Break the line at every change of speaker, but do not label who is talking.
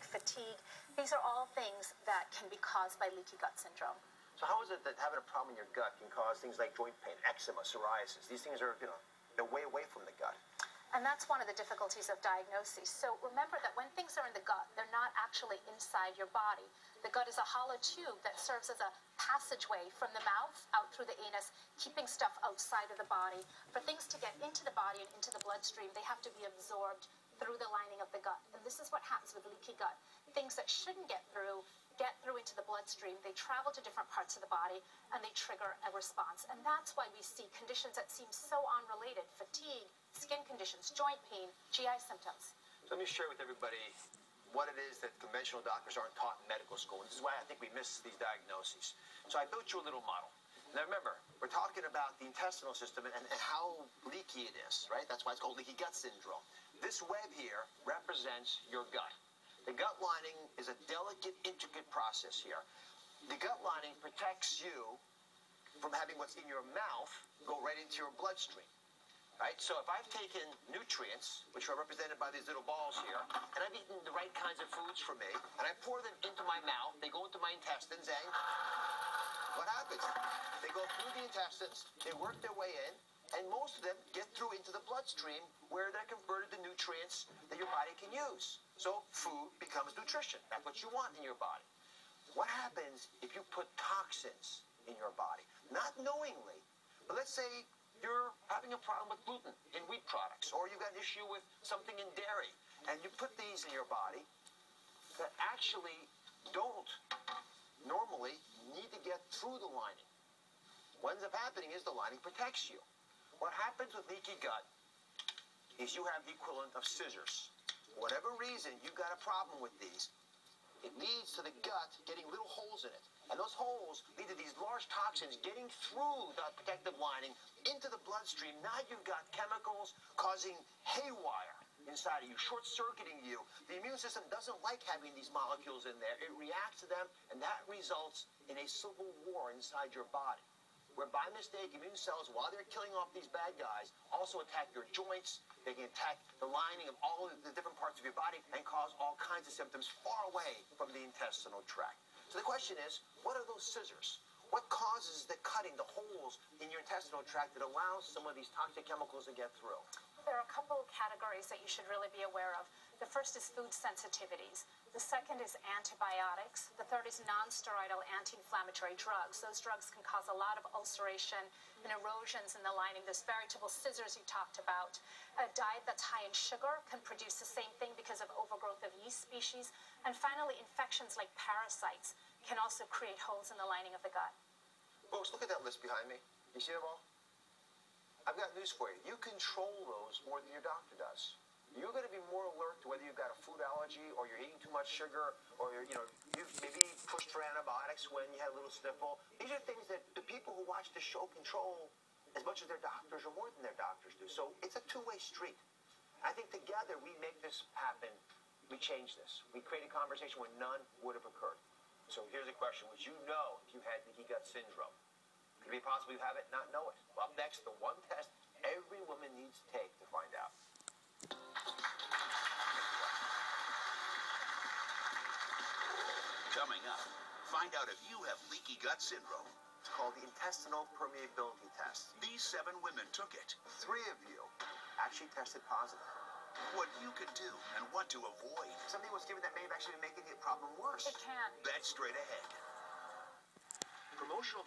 fatigue. These are all things that can be caused by leaky gut syndrome.
So how is it that having a problem in your gut can cause things like joint pain, eczema, psoriasis? These things are, they're way away from the gut.
And that's one of the difficulties of diagnosis. So remember that when things are in the gut, they're not actually inside your body. The gut is a hollow tube that serves as a passageway from the mouth out through the anus, keeping stuff outside of the body. For things to get into the body and into the bloodstream, they have to be absorbed through the lining of the gut. And this is what happens with leaky gut. Things that shouldn't get through into the bloodstream. They travel to different parts of the body and they trigger a response. And that's why we see conditions that seem so unrelated: fatigue, skin conditions, joint pain, GI symptoms.
So let me share with everybody what it is that conventional doctors aren't taught in medical school. And this is why I think we miss these diagnoses. So I built you a little model. Now remember, we're talking about the intestinal system and how leaky it is, right? That's why it's called leaky gut syndrome. This web here represents your gut. The gut lining is a delicate, intricate process here. The gut lining protects you from having what's in your mouth go right into your bloodstream. Right? So if I've taken nutrients, which are represented by these little balls here, and I've eaten the right kinds of foods for me, and I pour them into my mouth, they go into my intestines, and what happens? They go through the intestines, they work their way in, and most of them get through into the bloodstream where they're converted to nutrients that your body can use. So food becomes nutrition. That's what you want in your body. What happens if you put toxins in your body? Not knowingly, but let's say you're having a problem with gluten in wheat products, or you've got an issue with something in dairy, and you put these in your body that actually don't normally need to get through the lining. What ends up happening is the lining protects you. What happens with leaky gut is you have the equivalent of scissors. For whatever reason, you've got a problem with these. It leads to the gut getting little holes in it. And those holes lead to these large toxins getting through the protective lining into the bloodstream. Now you've got chemicals causing haywire inside of you, short-circuiting you. The immune system doesn't like having these molecules in there. It reacts to them, and that results in a civil war inside your body, where by mistake, immune cells, while they're killing off these bad guys, also attack your joints. They can attack the lining of all of the different parts of your body and cause all kinds of symptoms far away from the intestinal tract. So the question is, what are those scissors? What causes the cutting, the holes in your intestinal tract that allows some of these toxic chemicals to get through?
There are a couple of categories that you should really be aware of. The first is food sensitivities. The second is antibiotics. The third is non-steroidal anti-inflammatory drugs. Those drugs can cause a lot of ulceration and erosions in the lining. Those veritable scissors you talked about. A diet that's high in sugar can produce the same thing because of overgrowth of yeast species. And finally, infections like parasites can also create holes in the lining of the gut.
Folks, look at that list behind me. You see them all? I've got news for you. You control those more than your doctor does. You're going to be more alert to whether you've got a food allergy or you're eating too much sugar or you've maybe pushed for antibiotics when you had a little sniffle. These are things that the people who watch the show control as much as their doctors or more than their doctors do. So it's a two-way street. I think together we make this happen. We change this. We create a conversation where none would have occurred. So here's a question. Would you know if you had leaky gut syndrome? Could it be possible you have it and not know it? Well, up next, the one test every woman needs to take to find out.
Coming up, find out if you have leaky gut syndrome.
It's called the intestinal permeability test.
These 7 women took it.
3 of you actually tested positive.
What you can do and what to avoid.
Something was given that may have actually been making the problem worse.
It can.
That's straight ahead.
Promotional